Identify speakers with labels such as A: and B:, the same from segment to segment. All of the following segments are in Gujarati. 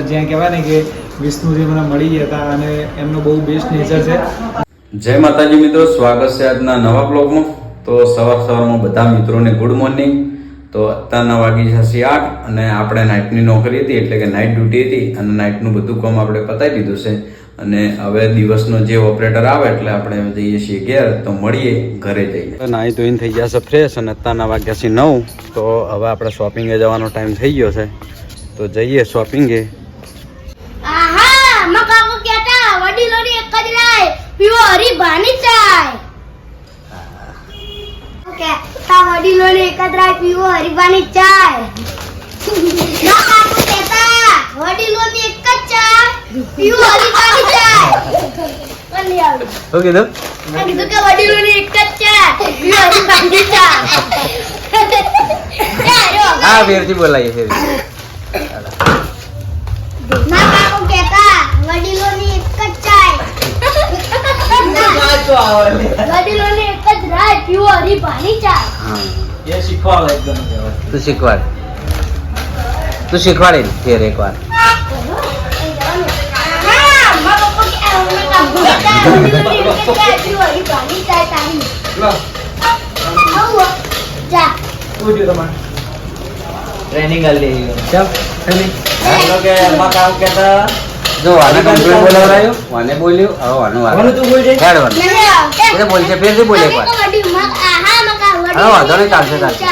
A: જ્યાં કહેવાય ને કે વિષ્ણુજી મને મળી ગયા હતા અને એમનો બહુ બેસ્ટ નેચર છે.
B: જય માતાજી મિત્રો, સ્વાગત છે આજના નવા બ્લોગમાં. તો સવારમાં બધા મિત્રોને ગુડ મોર્નિંગ. તો અત્યારના વાગી જશે 8 અને આપણે નાઇટની નોકરી હતી એટલે કે નાઇટ ડ્યુટી હતી અને નાઇટનું બધું કામ આપણે પતાવી દીધું છે અને હવે દિવસનો જે ઓપરેટર આવે એટલે આપણે જઈએ છીએ ઘેર. તો મળીએ ઘરે જઈએ. નાહી ધોઈને થઈ જશે ફ્રેશ અને અત્યારના વાગ્યા છે 9. તો હવે આપણે શોપિંગે જવાનો ટાઈમ થઈ ગયો છે તો જઈએ શોપિંગે.
C: આહા મકાકો કેટા વડીલોની એક જ રાય પીવો હરીભાની ચાય. ઓકે તા વડીલોની એક જ રાય પીવો હરીભાની ચાય. મકાકો કેટા વડીલોની એક જ ચા પીવો હરીભાની ચાય. બોલી આવ
B: શું કીધું?
C: મેં કીધું કે વડીલોની એક જ ચા પીવો હરીભાની ચાય.
B: હા ફેરથી બોલાઈએ ફેરથી.
C: મકાકો કેટા વડીલોની એક જ ચાય વડીલોની એક જ રાય પીવો હરીભાની ચાય.
B: હા
A: એ શીખવાડે એકદમ
B: તું શીખવાડ, તું શીખવાડે ફેર એકવાર.
A: ટ્રેનિંગ આલી ચાલ ટ્રેનિંગ કે મકાકો કેટા
B: જો આને કમ્પ્લીટ બોલાવરાયો, આને બોલ્યો, હવે આનું
A: બોલ તું બોલ જે
B: હેડવાનું એટલે બોલશે ફેરથી બોલે એકવાર. હા વાંધો નહીં, ચાલશે ચાલશે.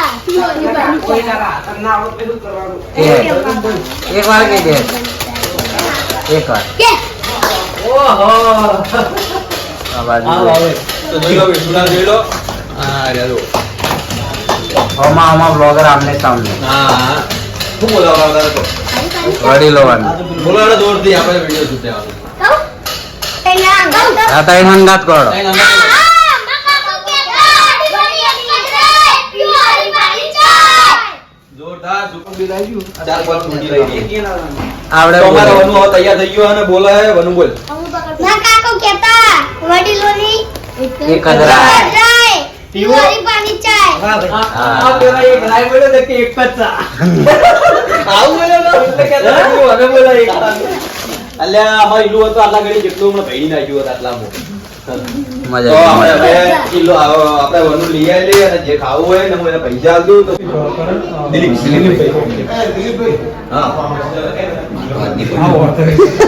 B: એકવાર કહી દે, એકવાર.
A: ઓહો
B: આ બાજુ
A: તો જોઈ લો વિષ્ણુલા જોઈ લો. હા રે જો
B: આમાં બ્લોગર આમને સામને
A: હા શું બોલાવવા તો
B: વડીલો વાળા
A: બોલાવડે દોડતી આપણે વિડિયો શૂટ લેવાનો.
B: આ તાઈ હંગાત કરો.
A: જોરદાર સુપર બિલ આવી ગયું. 4-5 છૂટી લઈ ગઈ.
B: આવડે
A: તમારો
B: બોલે.
A: વનુ હવે તૈયાર થઈ ગયો અને બોલાય વનુ બોલ.
C: મકાકો કેતા વડીલોની
B: એક જ રાય
C: પીવો હરીભાની ચાય.
A: આ પેલા એક રાય બોલ્યો તો કે એક જ ચા. આવું બોલ્યો તો એટલે કે તમે અને બોલા એક ચા. અલ્યા અમાર ઈલું હતું આટલા ઘડી જેટલું હમણાં ભઈ નાખ્યું હતું આટલામાં.
B: મજા
A: તો
B: આવી.
A: આપણે હવે ઈલો આપણે વનુ લઈ આવીએ અને જે ખાવું હોય ને હું એને પૈસા આલ દઉં તો દિલીપભાઈ. હા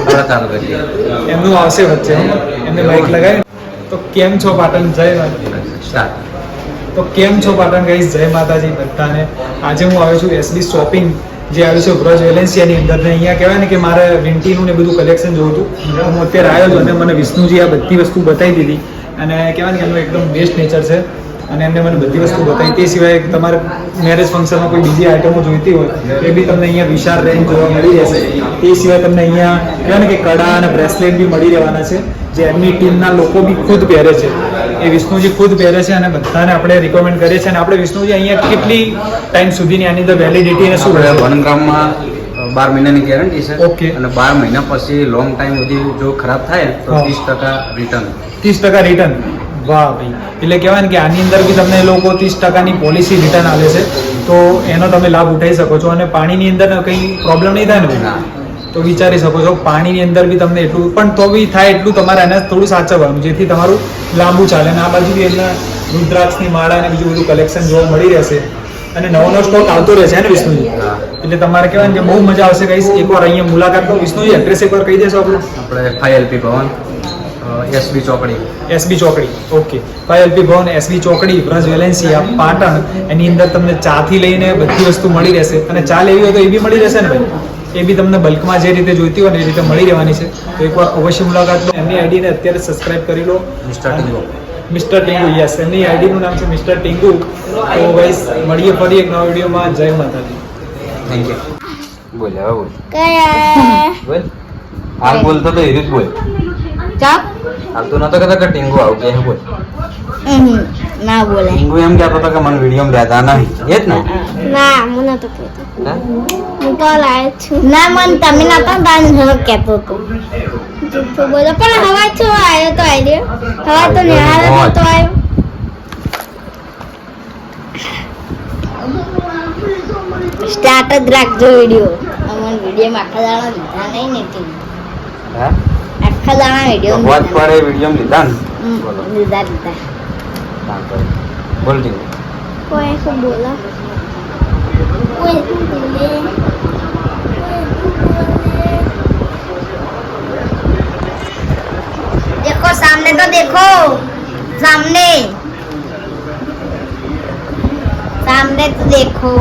B: હવે ચાલુ કરીએ.
A: એમનું આવશે વચ્ચે એમને માઇક લગાવી. તો કેમ છો પાટણ? જય માતા.
B: સ્ટાર્ટ.
A: તો કેમ છો પાટણ ગાઈસ? જય માતાજી બધાને. આજે હું આવ્યો છું એસબી શોપિંગ જે આવ્યું છે બ્રજ વેલેન્સિયાની અંદર ને અહીંયા કહેવાય ને કે મારે વિન્ટીનું ને બધું કલેક્શન જોવું હતું. હું અત્યારે આવ્યો હતો અને મને વિષ્ણુજી આ બધી વસ્તુ બતાવી દીધી અને કહેવાય ને કે એમનું એકદમ બેસ્ટ નેચર છે અને એમને મને બધી વસ્તુ બતાવી. તે સિવાય તમારે મેરેજ ફંક્શનમાં કોઈ બીજી આઈટમો જોઈતી હોય એ બી તમને અહીંયા વિશાળ રેન્જ જોવા મળી રહેશે. તે સિવાય તમને અહીંયા કહેવાય ને કે કડા અને બ્રેસલેટ બી મળી રહેવાના છે જે એમની ટીમના લોકો બી ખુદ પહેરે છે. એ વિષ્ણુજી ખુદ પહેરે છે અને બધાને આપણે રિકમેન્ડ કરીએ છીએ. અને આપણે વિષ્ણુજી અહીંયા કેટલી ટાઈમ સુધીની આની અંદર વેલિડિટી અને શું
B: આપણે 1 ગ્રામમાં 12 મહિનાની ગેરંટી છે.
A: ઓકે.
B: અને 12 મહિના પછી લોંગ ટાઈમ સુધી જો ખરાબ થાય તો
A: હા.
B: 30% રિટર્ન.
A: 30% રિટર્ન. વાહ ભાઈ, એટલે કહેવાય ને કે આની અંદર બી તમને એ લોકો 30%ની પોલિસી રિટર્ન આવે છે તો એનો તમે લાભ ઉઠાવી શકો છો. અને પાણીની અંદર કંઈ પ્રોબ્લેમ નહીં થાય ને ભાઈ? તો વિચારી શકો છો પાણીની અંદર બી તમને એટલું પણ તો બી થાય એટલું તમારે એને થોડું સાચવવાનું જેથી તમારું લાંબુ ચાલે. અને આ બાજુ બી એમના રુદ્રાક્ષની માળા અને બીજું બધું કલેક્શન જોવા મળી રહેશે અને નવો સ્ટોક આવતો રહેશે ને વિષ્ણુજી?
B: હા.
A: એટલે તમારે કહેવાય ને કે બહુ મજા આવશે ગાઈસ. એકવાર અહીંયા મુલાકાત લો. વિષ્ણુજી એડ્રેસ એકવાર કહી દેશો આપણે?
B: આપણે 5LP ભવન એસબી ચોકડી.
A: એસબી ચોકડી. ઓકે, 5LP ભવન એસબી ચોકડી બ્રજ વેલેન્સિયા પાટણ. એની અંદર તમને ચાથી લઈને બધી વસ્તુ મળી રહેશે અને ચા લેવી હોય તો એ બી મળી રહેશે ને ભાઈ? એ બી તમને બલ્કમાં જે રીતે જોઈતી હોય ને એ રીતે મળી રહેવાની છે. તો એકવાર અવશ્ય મુલાકાત લો. એમની આઈડીને અત્યારે સબસ્ક્રાઇબ કરી લો.
B: Mister Tingu.
A: Mister Tingu, yes, એમની આઈડીનું નામ છે મિસ્ટર ટીંગુ. તો ગાઈસ મળીએ ફરી એક નવા વિડીયોમાં. જય માતાજી.
B: Thank you. બોલ હવે બોલ.
C: કયા
B: બોલ. હાલ બોલતો તો હિરુજ બોલ.
C: ચાપ
B: હાલ તો નતો કહેતો કે ટીંગુ આવું કે બોલ.
C: ના બોલાય.
B: ટીંગુ એમ કહેતો હતો કે મને વિડીયોમાં લેતા નહીં. એ જ ને?
C: ના મને તો કહેતો
B: હે?
C: હું તો લાયક છું. ના મન તમે ના તો દાન ઝડપ કહેતો હતો. જુઠ્ઠું બોલો પણ હવા છો આવ્યો તો આઈડિયો હવા તો નિહાળે તો આવ્યો. સ્ટાર્ટ જ રાખજો વિડીયો. મને વિડીયોમાં આખા દાડા લીધા નહીં ને તે
B: હા
C: આખા દાડા
B: તો
C: વિડીયો
B: વાત પડે વિડીયો લીધા ને બોલો
C: લીધા લીધા
B: કામ કરે બોલ ટીંગુ
C: કોઈ શું બોલા કોઈ શું બોલે देखो सामने तो देखो सामने सामने तो देखो